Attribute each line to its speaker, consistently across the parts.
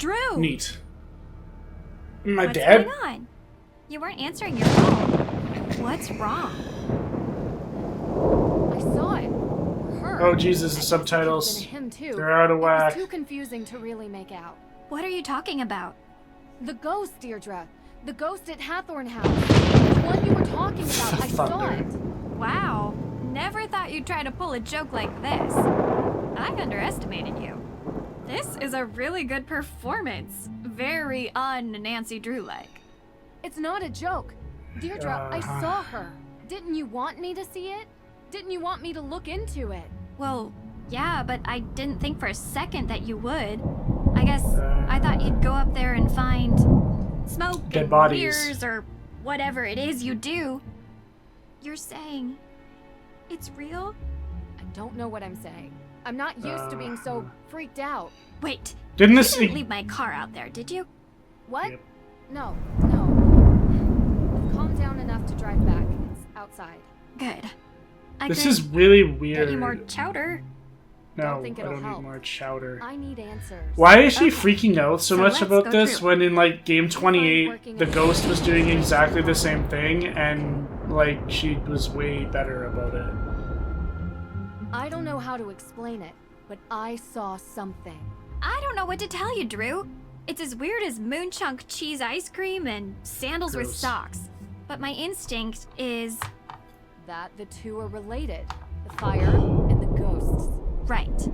Speaker 1: Drew!
Speaker 2: Neat. Am I
Speaker 1: What's
Speaker 2: dead?
Speaker 1: going on? You weren't answering your phone. What's wrong?
Speaker 3: I saw it. Her.
Speaker 2: Oh Jesus, the subtitles.
Speaker 3: Him too.
Speaker 2: They're out of
Speaker 3: It
Speaker 2: whack.
Speaker 3: was too confusing to really make out.
Speaker 1: What are you talking about?
Speaker 3: The ghost, Diedre. The ghost at Hathorne House. The one you were talking about. I saw it.
Speaker 1: Wow. Never thought you'd try to pull a joke like this. I underestimated you. This is a really good performance. Very un-Nancy Drew-like.
Speaker 3: It's not a joke. Diedre, I saw her. Didn't you want me to see it? Didn't you want me to look into it?
Speaker 1: Well, yeah, but I didn't think for a second that you would. I guess I thought you'd go up there and find smoke
Speaker 2: Dead
Speaker 1: and
Speaker 2: bodies.
Speaker 1: beers or whatever it is you do. You're saying it's real?
Speaker 3: I don't know what I'm saying. I'm not used to being so freaked out.
Speaker 1: Wait,
Speaker 2: Didn't
Speaker 1: you
Speaker 2: this
Speaker 1: didn't leave my car out there, did you?
Speaker 3: What?
Speaker 2: Yep.
Speaker 3: No. I've calmed down enough to drive back. It's outside.
Speaker 1: Good.
Speaker 2: This is really
Speaker 1: Get
Speaker 2: weird.
Speaker 1: you more chowder.
Speaker 2: No,
Speaker 3: Don't think
Speaker 2: I
Speaker 3: it'll
Speaker 2: don't
Speaker 3: help.
Speaker 2: need more chowder.
Speaker 3: I need answers.
Speaker 2: Why is she
Speaker 1: Okay.
Speaker 2: freaking out so much
Speaker 1: let's
Speaker 2: about
Speaker 1: go
Speaker 2: this
Speaker 1: through.
Speaker 2: when in like game 28 the ghost was doing exactly the same thing and like she was way better about it?
Speaker 3: I don't know how to explain it, but I saw something.
Speaker 1: I don't know what to tell you, Drew. It's as weird as moon chunk cheese ice cream and sandals with
Speaker 2: Gross.
Speaker 1: socks. But my instinct is
Speaker 3: That the two are related. The fire and the ghosts.
Speaker 1: right.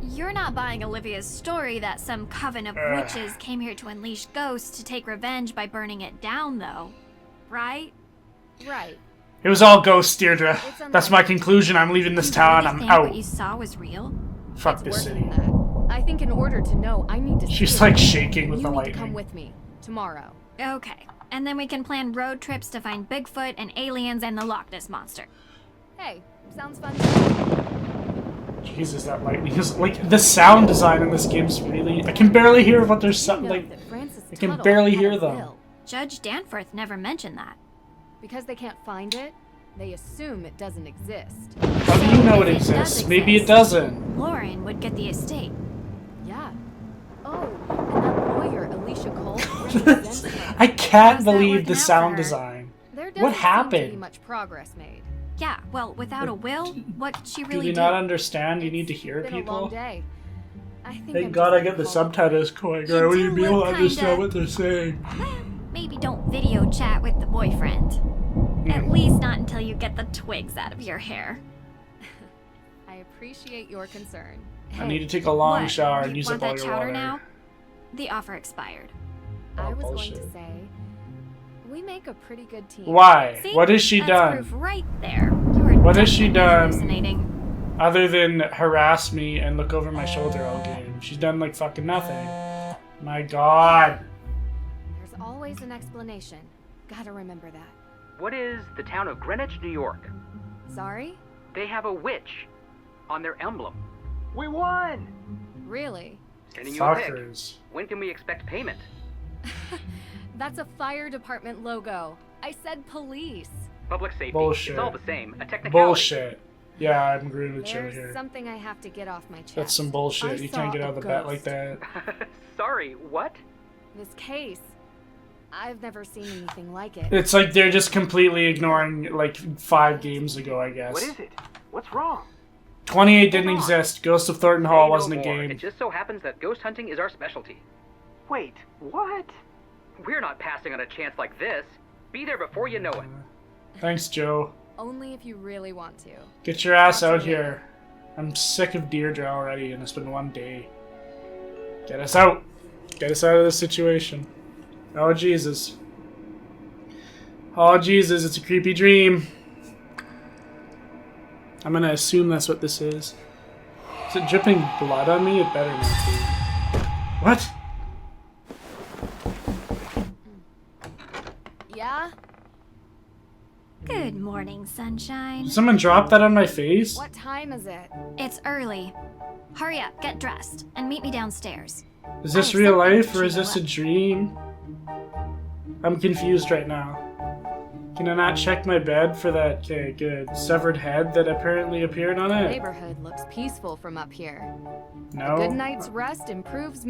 Speaker 1: You're not buying Olivia's story that some coven of witches came here to unleash ghosts to take revenge by burning it down, though. Right?
Speaker 3: Right.
Speaker 2: It was all ghosts, Deirdre.
Speaker 3: It's
Speaker 2: That's my conclusion. I'm leaving this town.
Speaker 1: You
Speaker 2: I'm
Speaker 1: think
Speaker 2: out.
Speaker 1: what you saw was real?
Speaker 2: Fuck
Speaker 3: It's
Speaker 2: this
Speaker 3: worse
Speaker 2: city.
Speaker 3: than that. I think in order to know, I need to see
Speaker 2: She's
Speaker 3: it.
Speaker 2: like shaking with
Speaker 3: You
Speaker 2: the
Speaker 3: need to come
Speaker 2: lightning.
Speaker 3: with me tomorrow.
Speaker 1: Okay. And then we can plan road trips to find Bigfoot and aliens and the Loch Ness Monster.
Speaker 3: Hey, sounds fun.
Speaker 2: Jesus, that lightning is like the sound design in this game's really. I can barely hear what they're
Speaker 3: You know
Speaker 2: like.
Speaker 3: that Francis
Speaker 2: I can
Speaker 3: Tuttle
Speaker 2: barely
Speaker 3: had
Speaker 2: hear
Speaker 3: a
Speaker 2: them.
Speaker 3: will.
Speaker 1: Judge Danforth never mentioned that.
Speaker 3: Because they can't find it, they assume it doesn't exist.
Speaker 2: How do you know it
Speaker 1: If it does
Speaker 2: exists? Maybe it
Speaker 1: exist.
Speaker 2: doesn't.
Speaker 1: Lauren would get the estate.
Speaker 3: Yeah. Oh, and that lawyer, Alicia Cole, represents her.
Speaker 2: I can't
Speaker 1: How's that
Speaker 2: believe
Speaker 1: working
Speaker 2: the
Speaker 1: out for
Speaker 2: sound
Speaker 1: her?
Speaker 2: design.
Speaker 3: There
Speaker 2: What
Speaker 3: doesn't seem to
Speaker 2: happened?
Speaker 3: be much progress made.
Speaker 1: Yeah, well, without a will, what could she
Speaker 2: Do
Speaker 1: really
Speaker 2: you
Speaker 1: do?
Speaker 2: not understand? You need to hear
Speaker 3: It's been a
Speaker 2: people.
Speaker 3: long day. I think
Speaker 2: Thank
Speaker 3: I'm
Speaker 2: God
Speaker 3: just
Speaker 2: I get the
Speaker 3: gonna call it
Speaker 2: subtitles going.
Speaker 1: You
Speaker 2: I wouldn't
Speaker 1: do
Speaker 2: be able to
Speaker 1: look
Speaker 2: understand
Speaker 1: kinda-
Speaker 2: what they're saying.
Speaker 1: Well, maybe don't video chat with the boyfriend. At least not until you get the twigs out of your hair.
Speaker 3: I appreciate your concern.
Speaker 2: I need to take a long
Speaker 1: What?
Speaker 2: shower
Speaker 1: You
Speaker 2: and use
Speaker 1: want
Speaker 2: up all
Speaker 1: that
Speaker 2: your
Speaker 1: chowder
Speaker 2: water.
Speaker 1: now? The offer expired.
Speaker 3: I
Speaker 2: Oh,
Speaker 3: was going
Speaker 2: bullshit.
Speaker 3: to say, we make a pretty good team.
Speaker 2: Why?
Speaker 1: See?
Speaker 2: What has she
Speaker 1: That's
Speaker 2: done?
Speaker 1: proof right there. You were
Speaker 2: What has she
Speaker 1: definitely
Speaker 2: done?
Speaker 1: hallucinating.
Speaker 2: Other than harass me and look over my shoulder all game. She's done like fucking nothing. My God.
Speaker 3: There's always an explanation. Gotta remember that.
Speaker 4: What is the town of Greenwich, New York?
Speaker 3: Sorry?
Speaker 4: They have a witch on their emblem.
Speaker 5: We won!
Speaker 3: Really?
Speaker 4: Sending you a pic.
Speaker 2: Fuckers.
Speaker 4: When can we expect payment?
Speaker 3: That's a fire department logo. I said police.
Speaker 4: Public safety.
Speaker 2: Bullshit.
Speaker 4: It's all the same. A technicality.
Speaker 2: Bullshit. Yeah, I'm agreeing with you
Speaker 3: There's
Speaker 2: here.
Speaker 3: something I have to get off my chest.
Speaker 2: That's some bullshit.
Speaker 3: I
Speaker 2: You
Speaker 3: saw
Speaker 2: can't get
Speaker 3: a
Speaker 2: out of the bat
Speaker 3: ghost.
Speaker 2: like that.
Speaker 4: Sorry, what?
Speaker 3: This case. I've never seen anything like it.
Speaker 2: It's like they're just completely ignoring like 5 games ago, I guess.
Speaker 5: What is it? What's wrong?
Speaker 2: 28 didn't exist. Ghost of Thornton Hall
Speaker 4: Say no
Speaker 2: wasn't a
Speaker 4: more.
Speaker 2: game.
Speaker 4: It just so happens that ghost hunting is our specialty.
Speaker 5: Wait, what?
Speaker 4: We're not passing on a chance like this. Be there before you know it.
Speaker 2: Thanks, Joe.
Speaker 3: Only if you really want to.
Speaker 2: Get your ass out here. I'm sick of Diedre already, and it's been 1 day. Get us out. Get us out of this situation. Oh, Jesus. Oh, Jesus, it's a creepy dream. I'm gonna assume that's what this is. Is it dripping blood on me? It better not be. What?
Speaker 3: Yeah?
Speaker 1: Good morning, sunshine.
Speaker 2: Did someone drop that on my face?
Speaker 3: What time is it?
Speaker 1: It's early. Hurry up, get dressed, and meet me downstairs.
Speaker 2: Is this
Speaker 1: I
Speaker 2: real
Speaker 1: accept
Speaker 2: life
Speaker 1: that
Speaker 2: or is this a dream? I'm confused right now. Can I not check my bed for that good severed head that apparently appeared on
Speaker 3: The
Speaker 2: it?
Speaker 3: neighborhood looks peaceful from up here.
Speaker 2: No.
Speaker 3: Good night's rest improves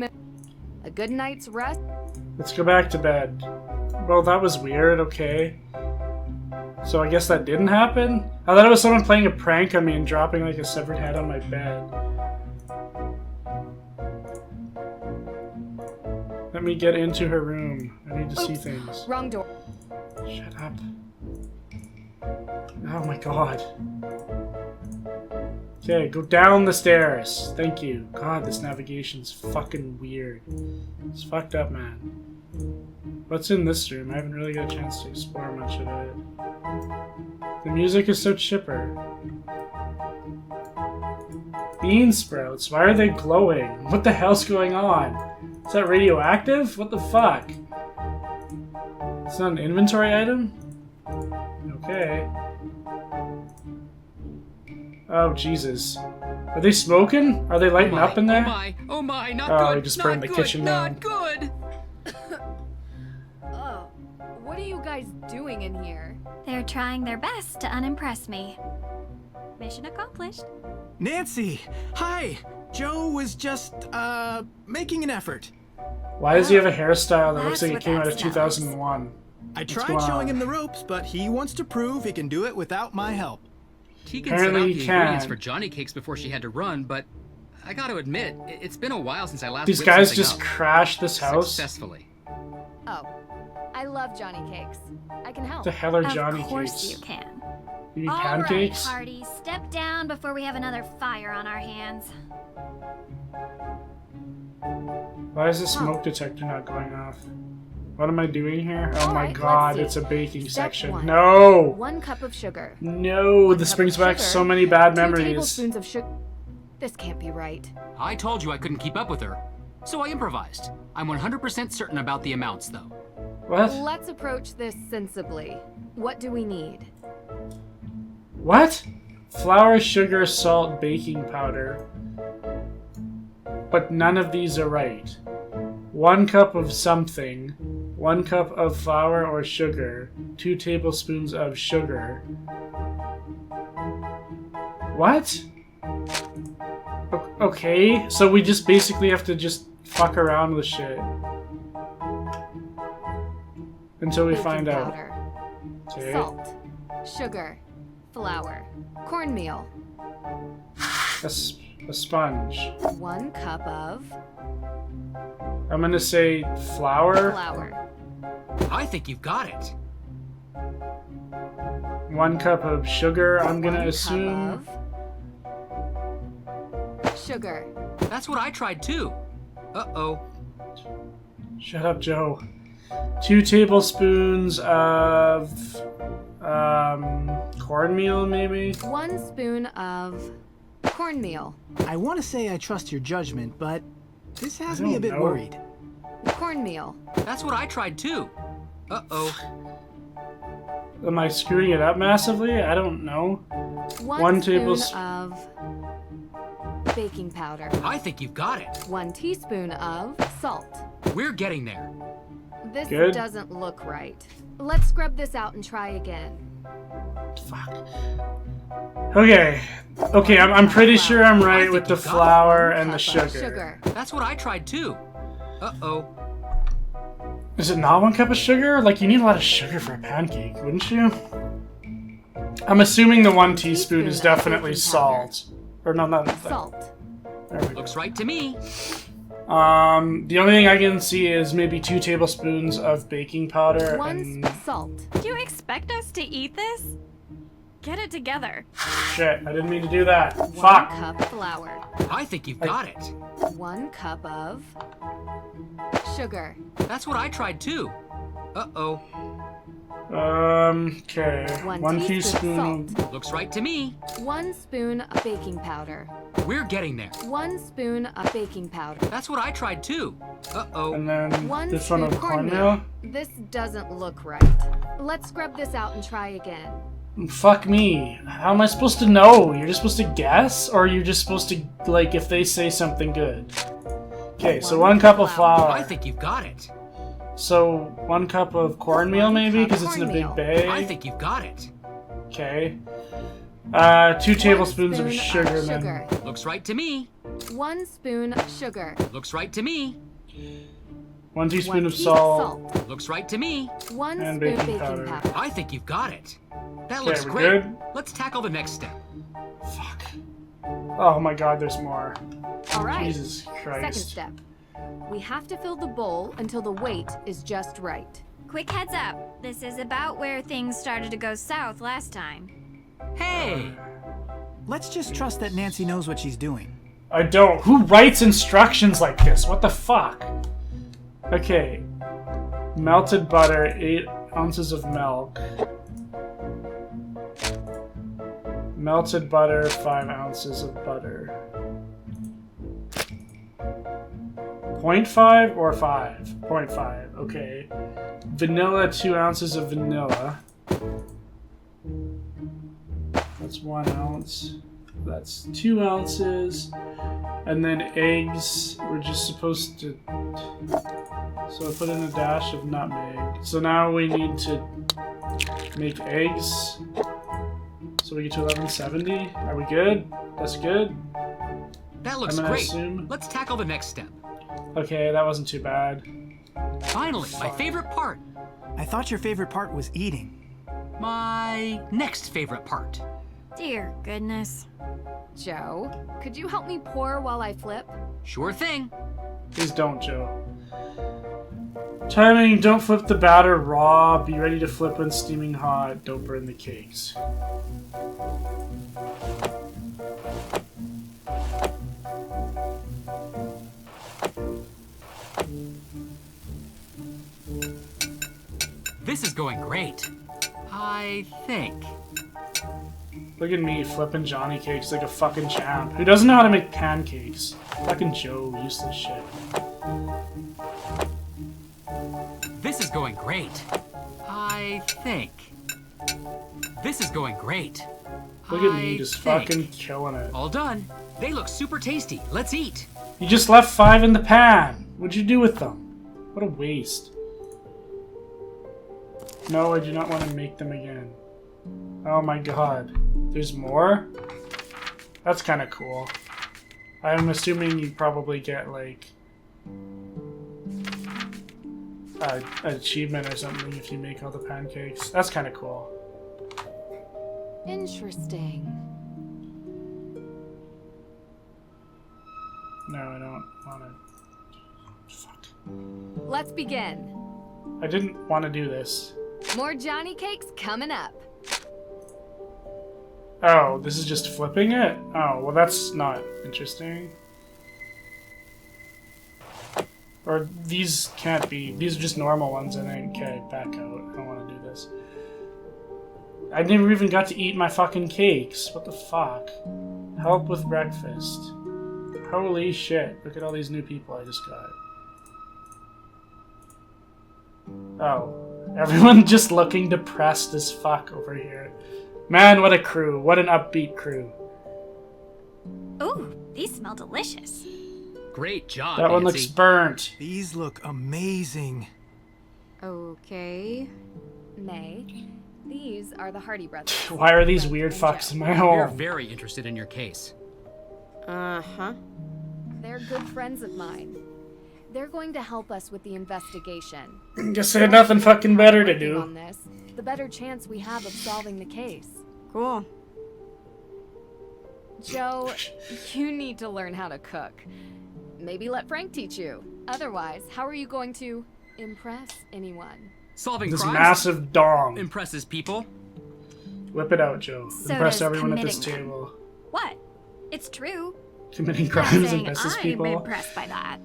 Speaker 3: A good night's rest.
Speaker 2: Let's go back to bed. Well, that was weird, okay. So I guess that didn't happen? I thought it was someone playing a prank on me and dropping like a severed head on my bed. Let me get into her room. I need to see things.
Speaker 3: Wrong door.
Speaker 2: Shut up. Oh my god. Okay, go down the stairs. Thank you. God, this navigation's fucking weird. It's fucked up, man. What's in this room? I haven't really got a chance to explore much of it. The music is so chipper. Bean sprouts. Why are they glowing? What the hell's going on? Is that radioactive? What the fuck? It's not an inventory item? Okay. Oh, Jesus. Are they smoking? Are they lighting up in there?
Speaker 6: Oh my, not
Speaker 2: Oh,
Speaker 6: good.
Speaker 2: they just burned the kitchen down.
Speaker 6: Not good.
Speaker 3: Oh, what are you guys doing in here?
Speaker 1: They're trying their best to unimpress me. Mission accomplished.
Speaker 7: Nancy, hi. Joe was just, making an effort.
Speaker 2: Why does he have a hairstyle that looks
Speaker 1: That's
Speaker 2: like it
Speaker 1: what
Speaker 2: came out
Speaker 1: that
Speaker 2: of
Speaker 1: sounds.
Speaker 2: 2001?
Speaker 7: I
Speaker 2: What's
Speaker 7: tried
Speaker 2: going
Speaker 7: showing
Speaker 2: on?
Speaker 7: him the ropes, but he wants to prove he can do it without my help.
Speaker 6: Tegan set out
Speaker 2: Apparently
Speaker 6: the
Speaker 2: he
Speaker 6: ingredients
Speaker 2: can.
Speaker 6: for Johnny cakes before she had to run, but I gotta admit, it's been a while since I last
Speaker 2: These
Speaker 6: whipped
Speaker 2: guys
Speaker 6: something
Speaker 2: just
Speaker 6: up.
Speaker 2: crashed this house?
Speaker 6: Successfully.
Speaker 3: Oh, I love Johnny cakes. I can help.
Speaker 2: What the hell are
Speaker 1: Of
Speaker 2: Johnny
Speaker 1: course
Speaker 2: cakes?
Speaker 1: you can.
Speaker 2: You mean
Speaker 1: All
Speaker 2: pancakes?
Speaker 1: right, Hardy, step down before we have another fire on our hands.
Speaker 2: Why is the smoke detector not going off? What am I doing here? Oh my
Speaker 3: Alright,
Speaker 2: god,
Speaker 3: let's
Speaker 2: it's
Speaker 3: see.
Speaker 2: a baking
Speaker 3: Step
Speaker 2: section.
Speaker 3: one.
Speaker 2: No!
Speaker 3: 1 cup of sugar.
Speaker 2: No, this
Speaker 3: cup
Speaker 2: brings
Speaker 3: of
Speaker 2: back
Speaker 3: sugar,
Speaker 2: so many bad
Speaker 3: 2
Speaker 2: memories.
Speaker 3: tablespoons of sugar. This can't be right.
Speaker 6: I told you I couldn't keep up with her, so I improvised. I'm 100% certain about the amounts, though.
Speaker 2: What?
Speaker 3: Let's approach this sensibly. What do we need?
Speaker 2: What? Flour, sugar, salt, baking powder. But none of these are right. 1 cup of something, 1 cup of flour or sugar, 2 tablespoons of sugar. What? Okay, so we just basically have to just fuck around with shit. Until we
Speaker 3: Baking
Speaker 2: find out.
Speaker 3: powder,
Speaker 2: Okay.
Speaker 3: salt, sugar, flour, cornmeal.
Speaker 2: A sponge.
Speaker 3: 1 cup of
Speaker 2: I'm gonna say flour.
Speaker 3: flour.
Speaker 6: I think you've got it.
Speaker 2: 1 cup of sugar, I'm gonna
Speaker 3: 1
Speaker 2: assume.
Speaker 3: cup of sugar.
Speaker 6: That's what I tried too. Uh-oh.
Speaker 2: Shut up, Joe. 2 tablespoons of cornmeal, maybe?
Speaker 3: 1 spoon of cornmeal.
Speaker 7: I want to say I trust your judgment, but this has
Speaker 2: I
Speaker 7: me a
Speaker 2: don't
Speaker 7: bit
Speaker 2: know.
Speaker 7: worried.
Speaker 3: Cornmeal.
Speaker 6: That's what I tried too. Uh-oh.
Speaker 2: Am I screwing it up massively? I don't know.
Speaker 3: 1
Speaker 2: 1
Speaker 3: spoon
Speaker 2: tablespoon.
Speaker 3: of baking powder.
Speaker 6: I think you've got it.
Speaker 3: 1 teaspoon of salt.
Speaker 6: We're getting there.
Speaker 3: This
Speaker 2: Good.
Speaker 3: doesn't look right. Let's scrub this out and try again.
Speaker 2: Fuck. Okay. Okay, I'm pretty sure I'm right with the flour and the
Speaker 3: Cup of
Speaker 2: sugar.
Speaker 6: That's what I tried too. Uh-oh.
Speaker 2: Is it not 1 cup of sugar? Like, you need a lot of sugar for a pancake, wouldn't you? I'm assuming the 1 teaspoon is
Speaker 3: teaspoon of
Speaker 2: definitely
Speaker 3: baking powder.
Speaker 2: salt. Or no, not that.
Speaker 3: Salt.
Speaker 2: There we go.
Speaker 6: Looks right to me.
Speaker 2: The only thing I can see is maybe 2 tablespoons of baking powder
Speaker 3: 1
Speaker 2: and
Speaker 3: salt.
Speaker 1: Do you expect us to eat this? Get it together.
Speaker 2: shit. I didn't mean to do that.
Speaker 3: 1
Speaker 2: Fuck.
Speaker 3: cup flour.
Speaker 6: I think you've got it.
Speaker 3: 1 cup of sugar.
Speaker 6: That's what I tried too. Uh-oh.
Speaker 2: Okay.
Speaker 3: 1
Speaker 2: 1
Speaker 3: teaspoon
Speaker 2: teaspoon.
Speaker 3: salt.
Speaker 6: Looks right to me.
Speaker 3: 1 spoon of baking powder.
Speaker 6: We're getting there.
Speaker 3: 1 spoon of baking powder.
Speaker 6: That's what I tried too. Uh-oh.
Speaker 2: And then
Speaker 3: 1
Speaker 2: this one
Speaker 3: spoon
Speaker 2: of cornmeal.
Speaker 3: This doesn't look right. Let's scrub this out and try again.
Speaker 2: Fuck me. How am I supposed to know? You're just supposed to guess? Or are you just supposed to, like, if they say something good? Okay, so 1 cup of flour.
Speaker 6: I think you've got it.
Speaker 2: So 1 cup of cornmeal,
Speaker 3: 1
Speaker 2: maybe?
Speaker 3: cup
Speaker 2: Because it's in a big
Speaker 3: cornmeal.
Speaker 2: bag?
Speaker 6: I think you've got it.
Speaker 2: Okay. 2 tablespoons
Speaker 3: spoon
Speaker 2: of sugar,
Speaker 3: sugar.
Speaker 2: then.
Speaker 6: Looks right to me.
Speaker 3: 1 spoon of sugar.
Speaker 6: Looks right to me.
Speaker 2: 1 teaspoon of
Speaker 3: teaspoon
Speaker 2: salt.
Speaker 6: Looks right to me.
Speaker 3: 1
Speaker 2: And
Speaker 3: spoon
Speaker 2: baking
Speaker 3: baking
Speaker 2: powder.
Speaker 3: powder.
Speaker 6: I think you've got it. That
Speaker 2: Okay,
Speaker 6: looks
Speaker 2: we're
Speaker 6: great.
Speaker 2: good?
Speaker 6: Let's tackle the next step.
Speaker 2: Fuck. Oh my god, there's more.
Speaker 3: All right.
Speaker 2: Jesus Christ.
Speaker 3: Second step. We have to fill the bowl until the weight is just right.
Speaker 1: Quick heads up. This is about where things started to go south last time.
Speaker 6: Hey!
Speaker 7: Let's just trust that Nancy knows what she's doing.
Speaker 2: I don't. Who writes instructions like this? What the fuck? Okay. Melted butter, 8 ounces of milk. Melted butter, 5 ounces of butter. 0.5 or 5? 0.5, okay. Vanilla, 2 ounces of vanilla. That's 1 ounce. That's 2 ounces. And then eggs, we're just supposed to... So I put in a dash of nutmeg. So now we need to make eggs. So we get to 1170. Are we good? That's good.
Speaker 6: That looks
Speaker 2: I'm gonna
Speaker 6: great.
Speaker 2: assume.
Speaker 6: Let's tackle the next step.
Speaker 2: Okay, that wasn't too bad.
Speaker 6: Finally, my favorite part.
Speaker 7: I thought your favorite part was eating.
Speaker 6: My next favorite part.
Speaker 1: Dear goodness.
Speaker 3: Joe, could you help me pour while I flip?
Speaker 6: Sure thing.
Speaker 2: Please don't, Joe. Timing, don't flip the batter raw. Be ready to flip when steaming hot. Don't burn the cakes.
Speaker 6: This is going great. I think.
Speaker 2: Look at me flipping Johnny cakes like a fucking champ. Who doesn't know how to make pancakes? Fucking Joe, useless shit.
Speaker 6: This is going great. I think. This is going great.
Speaker 2: Look at me
Speaker 6: I
Speaker 2: just
Speaker 6: think.
Speaker 2: fucking killing it.
Speaker 6: All done. They look super tasty. Let's eat.
Speaker 2: You just left 5 in the pan. What'd you do with them? What a waste. No, I do not want to make them again. Oh my god. There's more? That's kind of cool. I'm assuming you probably get, like, an achievement or something if you make all the pancakes. That's kind of cool.
Speaker 3: Interesting.
Speaker 2: No, I don't want to. Fuck.
Speaker 3: Let's begin.
Speaker 2: I didn't want to do this.
Speaker 3: More Johnny cakes coming up.
Speaker 2: Oh, this is just flipping it? Oh, well that's not interesting. Or these can't be. These are just normal ones, I think. Okay, back out. I don't want to do this. I never even got to eat my fucking cakes. What the fuck? Help with breakfast. Holy shit. Look at all these new people I just got. Oh. Everyone just looking depressed as fuck over here. Man, what a crew. What an upbeat crew.
Speaker 1: Ooh, these smell delicious.
Speaker 6: Great job,
Speaker 2: That one
Speaker 6: Nancy.
Speaker 2: looks burnt.
Speaker 7: These look amazing.
Speaker 3: Okay. May, these are the Hardy brothers.
Speaker 2: Why are these
Speaker 3: Frank
Speaker 2: weird
Speaker 3: and
Speaker 2: fucks
Speaker 3: Joe.
Speaker 2: in my
Speaker 6: We're
Speaker 2: home?
Speaker 6: very interested in your case.
Speaker 3: Uh-huh. They're good friends of mine. They're going to help us with the investigation.
Speaker 2: Guess I had nothing fucking better to
Speaker 3: Working
Speaker 2: do.
Speaker 3: on this, the better chance we have of solving the case.
Speaker 8: Cool.
Speaker 3: Joe, you need to learn how to cook. Maybe let Frank teach you. Otherwise, how are you going to impress anyone?
Speaker 6: Solving
Speaker 2: This
Speaker 6: crimes
Speaker 2: massive dong.
Speaker 6: impresses people.
Speaker 2: Whip it out, Joe.
Speaker 1: So
Speaker 2: Impress
Speaker 1: does
Speaker 2: everyone at this
Speaker 1: committing them.
Speaker 2: table.
Speaker 1: What? It's true.
Speaker 2: Committing
Speaker 1: Not
Speaker 2: crimes
Speaker 1: saying
Speaker 2: impresses
Speaker 1: I'm
Speaker 2: people.
Speaker 1: impressed by that.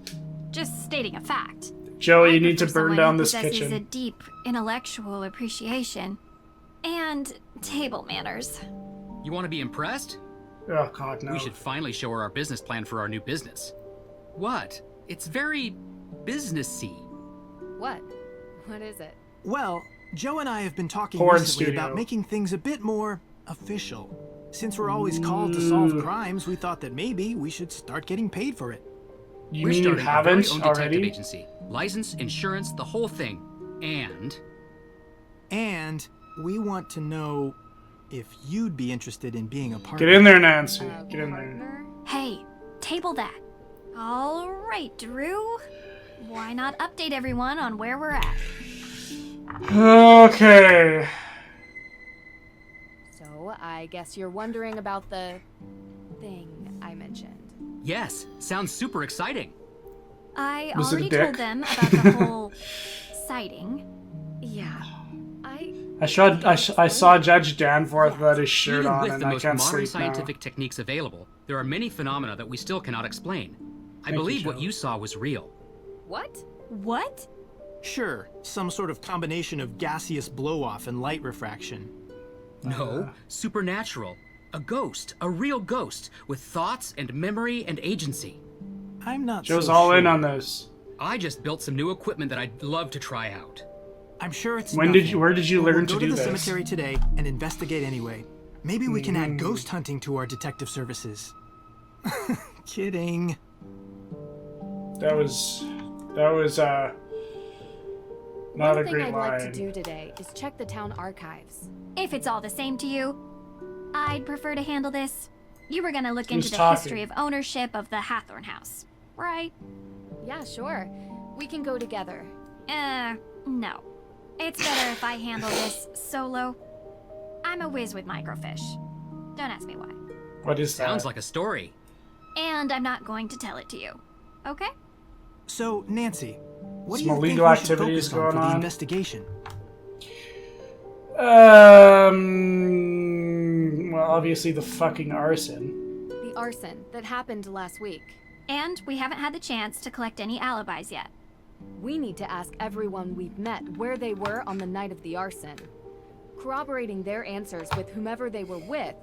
Speaker 1: Just stating a fact.
Speaker 2: Joe,
Speaker 1: I
Speaker 2: you need to
Speaker 1: prefer
Speaker 2: burn
Speaker 1: someone
Speaker 2: down
Speaker 1: who
Speaker 2: this
Speaker 1: possesses a
Speaker 2: kitchen.
Speaker 1: deep intellectual appreciation and table manners.
Speaker 6: You want to be impressed?
Speaker 2: Oh god, no.
Speaker 6: We should finally show her our business plan for our new business. What? It's very businessy.
Speaker 3: What? What is it?
Speaker 7: Well, Joe and I have been talking
Speaker 2: Porn
Speaker 7: recently
Speaker 2: studio.
Speaker 7: about making things a bit more official. Since we're always called to solve crimes, we thought that maybe we should start getting paid for it.
Speaker 2: You
Speaker 6: We're
Speaker 2: mean you
Speaker 6: starting our very
Speaker 2: haven't
Speaker 6: own detective
Speaker 2: already?
Speaker 6: agency. License, insurance, the whole thing.
Speaker 7: And we want to know if you'd be interested in being a part
Speaker 2: Get
Speaker 7: of
Speaker 2: in
Speaker 7: it.
Speaker 2: there, Nancy.
Speaker 3: A
Speaker 2: Get in there.
Speaker 3: partner?
Speaker 1: Hey, table that. All right, Drew. why not update everyone on where we're at?
Speaker 2: Okay.
Speaker 3: So, I guess you're wondering about the thing I mentioned.
Speaker 6: Yes, sounds super exciting.
Speaker 1: I
Speaker 2: Was it a
Speaker 1: already
Speaker 2: dick?
Speaker 1: told them about the whole sighting.
Speaker 3: Yeah.
Speaker 2: I saw Judge Danforth without his shirt
Speaker 6: Even
Speaker 2: on,
Speaker 6: with
Speaker 2: and
Speaker 6: the
Speaker 2: I
Speaker 6: most
Speaker 2: can't
Speaker 6: modern
Speaker 2: sleep
Speaker 6: scientific techniques available, there are many phenomena that we still cannot explain. I
Speaker 2: Thank you,
Speaker 6: believe what
Speaker 2: Joe.
Speaker 6: you saw was real.
Speaker 3: What?
Speaker 1: What?
Speaker 7: Sure, some sort of combination of gaseous blow-off and light refraction.
Speaker 6: No, supernatural. A ghost, a real ghost, with thoughts and memory and agency.
Speaker 7: I'm not
Speaker 2: Joe's
Speaker 7: so
Speaker 2: all
Speaker 7: sure.
Speaker 2: in on this.
Speaker 6: I just built some new equipment that I'd love to try out.
Speaker 7: I'm sure it's
Speaker 2: Where
Speaker 7: nothing.
Speaker 2: did you
Speaker 7: But
Speaker 2: learn
Speaker 7: we'll
Speaker 2: to
Speaker 7: go
Speaker 2: do
Speaker 7: to the
Speaker 2: this?
Speaker 7: cemetery today and investigate anyway. Maybe we can add ghost hunting to our detective services. Kidding.
Speaker 2: That was not a
Speaker 3: One thing
Speaker 2: great
Speaker 3: I'd
Speaker 2: line.
Speaker 3: like to do today is check the town archives.
Speaker 1: If it's all the same to you, I'd prefer to handle this. You were gonna look
Speaker 2: Who's
Speaker 1: into the
Speaker 2: talking?
Speaker 1: history of ownership of the Hathorne House, right?
Speaker 3: Yeah, sure. We can go together.
Speaker 1: No. It's better if I handle this solo. I'm a whiz with microfiche. Don't ask me why.
Speaker 2: What is that?
Speaker 6: Sounds like a story.
Speaker 1: And I'm not going to tell it to you. Okay?
Speaker 7: So, Nancy, what do
Speaker 2: Some
Speaker 7: you think
Speaker 2: illegal
Speaker 7: we should
Speaker 2: activities
Speaker 7: focus on
Speaker 2: going
Speaker 7: for the
Speaker 2: on?
Speaker 7: investigation?
Speaker 2: Well, obviously the fucking arson.
Speaker 3: The arson that happened last week.
Speaker 1: And we haven't had the chance to collect any alibis yet.
Speaker 3: We need to ask everyone we've met where they were on the night of the arson. Corroborating their answers with whomever they were with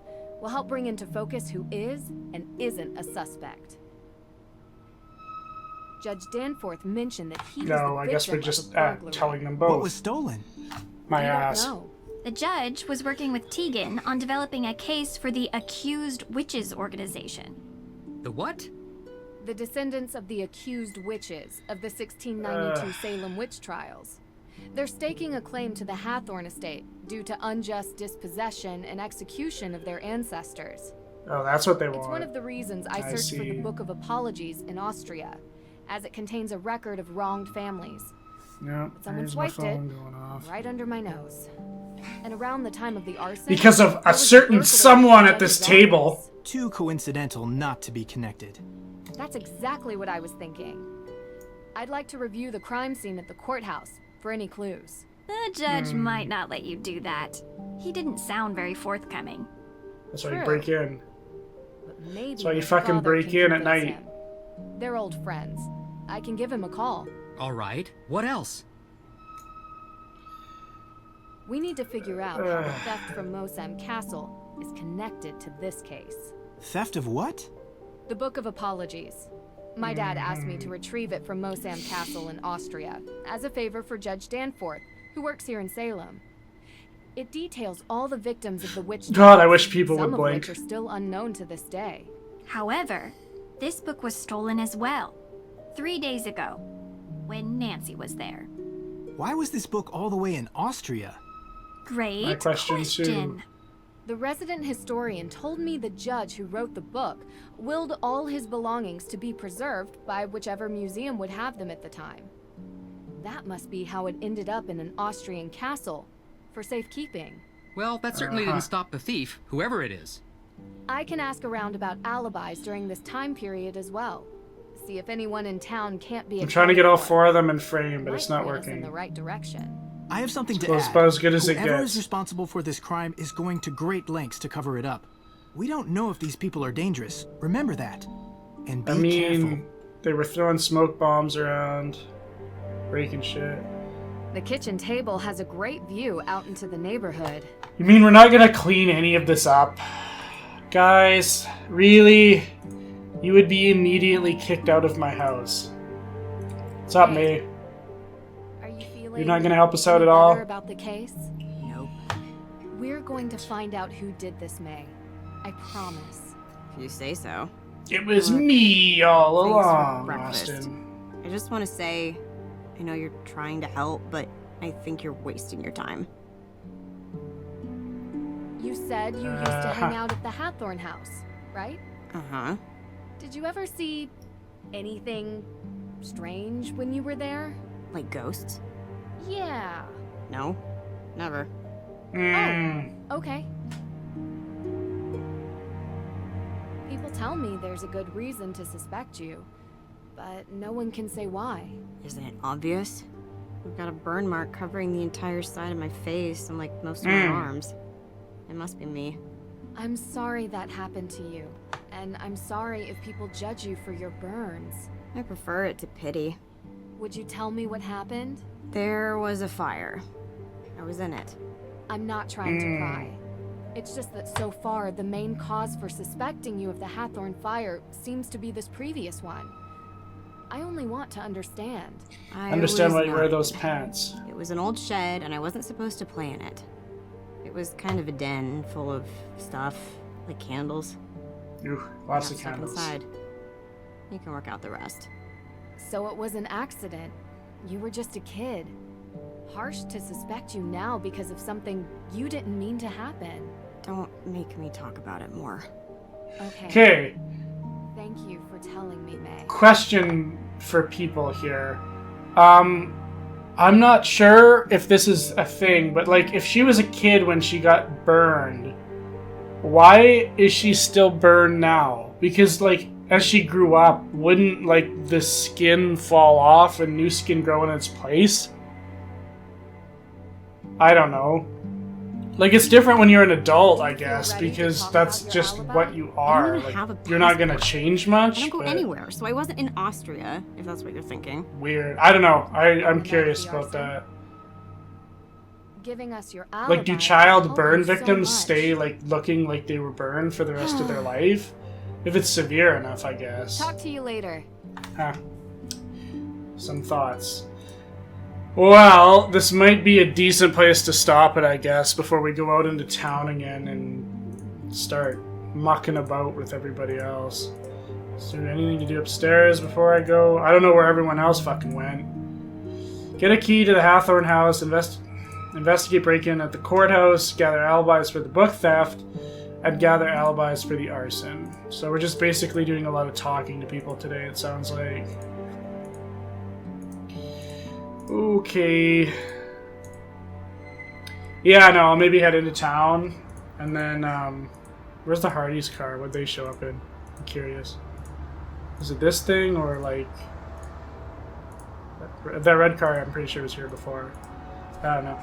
Speaker 3: will help bring into focus who is and isn't a suspect. Judge Danforth mentioned that he was the
Speaker 2: No, I guess we're
Speaker 3: victim of
Speaker 2: just
Speaker 3: a burglary.
Speaker 2: telling them
Speaker 7: What
Speaker 2: both.
Speaker 7: was stolen?
Speaker 2: My
Speaker 3: We don't
Speaker 2: ass.
Speaker 3: know.
Speaker 1: The judge was working with Tegan on developing a case for the Accused Witches organization.
Speaker 6: The what?
Speaker 3: The descendants of the accused witches of the 1692 Salem witch trials. They're staking a claim to the Hathorne estate due to unjust dispossession and execution of their ancestors.
Speaker 2: Oh, that's what they
Speaker 3: It's one
Speaker 2: want.
Speaker 3: of the reasons I
Speaker 2: I
Speaker 3: searched for the
Speaker 2: see.
Speaker 3: Book of Apologies in Austria, as it contains a record of wronged families,
Speaker 2: No,
Speaker 3: someone
Speaker 2: here's my
Speaker 3: swiped it.
Speaker 2: phone going off.
Speaker 3: right under my nose. And around the time of the arson,
Speaker 2: Because of
Speaker 3: there
Speaker 2: a
Speaker 3: was
Speaker 2: certain
Speaker 3: burglary
Speaker 2: someone
Speaker 3: in
Speaker 2: at this
Speaker 3: Judge's
Speaker 2: table.
Speaker 3: office.
Speaker 7: Too coincidental not to be connected.
Speaker 3: That's exactly what I was thinking. I'd like to review the crime scene at the courthouse for any clues.
Speaker 1: The judge might not let you do that. He didn't sound very forthcoming.
Speaker 2: That's why you
Speaker 3: True.
Speaker 2: break in.
Speaker 3: But maybe
Speaker 2: That's why you
Speaker 3: my
Speaker 2: fucking
Speaker 3: father
Speaker 2: break
Speaker 3: can
Speaker 2: in at
Speaker 3: convince
Speaker 2: night.
Speaker 3: him. They're old friends. I can give him a call.
Speaker 6: All right. What else?
Speaker 3: We need to figure out how the theft from Mosam Castle is connected to this case.
Speaker 7: Theft of what?
Speaker 3: The Book of Apologies. My dad asked me to retrieve it from Mosam Castle in Austria, as a favor for Judge Danforth, who works here in Salem. It details all the victims of the witch
Speaker 2: God, I
Speaker 3: trials,
Speaker 2: wish people
Speaker 3: some
Speaker 2: would
Speaker 3: of
Speaker 2: blink.
Speaker 3: which are still unknown to this day.
Speaker 1: However, this book was stolen as well, 3 days ago, when Nancy was there.
Speaker 7: Why was this book all the way in Austria?
Speaker 1: Great
Speaker 2: My question, too.
Speaker 3: The resident historian told me the judge who wrote the book willed all his belongings to be preserved by whichever museum would have them at the time. That must be how it ended up in an Austrian castle, for safekeeping.
Speaker 6: Well, that certainly didn't stop the thief, whoever it is.
Speaker 3: I can ask around about alibis during this time period as well. See if anyone in town can't be
Speaker 2: I'm trying to get all
Speaker 3: accounted for.
Speaker 2: 4 of them in frame, but
Speaker 3: Might
Speaker 2: it's not
Speaker 3: point us in
Speaker 2: working.
Speaker 3: the right direction.
Speaker 7: I have something to
Speaker 2: Well, it's
Speaker 7: add.
Speaker 2: about as good as it
Speaker 7: Whoever
Speaker 2: gets.
Speaker 7: is responsible for this crime is going to great lengths to cover it up. We don't know if these people are dangerous. Remember that. And be
Speaker 2: I mean,
Speaker 7: careful.
Speaker 2: they were throwing smoke bombs around, breaking shit.
Speaker 3: The kitchen table has a great view out into the neighborhood.
Speaker 2: You mean we're not gonna clean any of this up? Guys, really? You would be immediately kicked out of my house. What's up,
Speaker 3: Hey.
Speaker 2: May?
Speaker 3: Are you feeling
Speaker 2: You're not gonna help us out
Speaker 3: any
Speaker 2: at all?
Speaker 3: better about the case?
Speaker 8: Nope.
Speaker 3: We're going to find out who did this, May. I promise.
Speaker 8: If you say so.
Speaker 2: It was me all
Speaker 8: Thanks for
Speaker 2: along,
Speaker 8: breakfast.
Speaker 2: Austin.
Speaker 8: I just want to say, I know you're trying to help, but I think you're wasting your time.
Speaker 3: You said you used to hang out at the Hathorne House, right?
Speaker 8: Uh-huh.
Speaker 3: Did you ever see anything strange when you were there?
Speaker 8: Like ghosts?
Speaker 3: Yeah.
Speaker 8: No, never.
Speaker 3: Okay. People tell me there's a good reason to suspect you, but no one can say why.
Speaker 8: Isn't it obvious? I've got a burn mark covering the entire side of my face and like most of my arms. It must be me.
Speaker 3: I'm sorry that happened to you, and I'm sorry if people judge you for your burns.
Speaker 8: I prefer it to pity.
Speaker 3: Would you tell me what happened?
Speaker 8: There was a fire. I was in it.
Speaker 3: I'm not trying to pry. It's just that so far, the main cause for suspecting you of the Hathorne fire seems to be this previous one. I only want to understand.
Speaker 8: I
Speaker 2: Understand
Speaker 8: was
Speaker 2: why you wear
Speaker 8: not.
Speaker 2: those pants.
Speaker 8: It was an old shed, and I wasn't supposed to play in it. It was kind of a den full of stuff, like candles.
Speaker 2: Ooh, lots
Speaker 8: I
Speaker 2: of
Speaker 8: got stuck
Speaker 2: candles.
Speaker 8: inside. You can work out the rest.
Speaker 3: So it was an accident. You were just a kid. Harsh to suspect you now because of something you didn't mean to happen.
Speaker 8: Don't make me talk about it more.
Speaker 3: Okay.
Speaker 2: Okay,
Speaker 3: Thank you for telling me, May.
Speaker 2: question for people here. I'm not sure if this is a thing, but like, if she was a kid when she got burned, why is she still burned now? Because like, as she grew up, wouldn't like the skin fall off and new skin grow in its place? I don't know. Like, it's different when you're an adult, I guess,
Speaker 3: ready to
Speaker 2: because
Speaker 3: talk
Speaker 2: that's
Speaker 3: about your
Speaker 2: just
Speaker 3: alibi?
Speaker 2: what you
Speaker 8: I
Speaker 2: are.
Speaker 8: don't even
Speaker 2: Like,
Speaker 8: have a
Speaker 2: you're not gonna
Speaker 8: passport.
Speaker 2: change much.
Speaker 8: I don't go
Speaker 2: but
Speaker 8: anywhere, so I wasn't in Austria, if that's what you're thinking.
Speaker 2: Weird. I don't know. I'm
Speaker 3: Night
Speaker 2: curious
Speaker 3: the
Speaker 2: about
Speaker 3: arson?
Speaker 2: that.
Speaker 3: Giving us your alibi.
Speaker 2: Like, do child
Speaker 3: helped
Speaker 2: burn
Speaker 3: you so
Speaker 2: victims
Speaker 3: much.
Speaker 2: stay like looking like they were burned for the rest of their life? If it's severe enough, I guess.
Speaker 3: Talk to you later.
Speaker 2: Huh. Some thoughts. Well, this might be a decent place to stop it, I guess, before we go out into town again and start mucking about with everybody else. Is there anything to do upstairs before I go? I don't know where everyone else fucking went. Get a key to the Hathorne House, investigate break-in at the courthouse, gather alibis for the book theft, and gather alibis for the arson. So we're just basically doing a lot of talking to people today, it sounds like. Okay. Yeah, no, I'll maybe head into town, and then, where's the Hardy's car? What'd they show up in? I'm curious. Is it this thing, or, like... That red car, I'm pretty sure was here before. I don't know.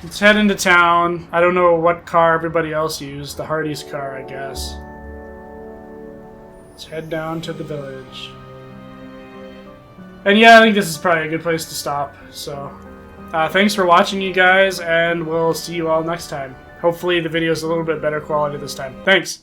Speaker 2: Let's head into town. I don't know what car everybody else used. The Hardy's car, I guess. Let's head down to the village. And yeah, I think this is probably a good place to stop. So, thanks for watching, you guys, and we'll see you all next time. Hopefully the video is a little bit better quality this time. Thanks!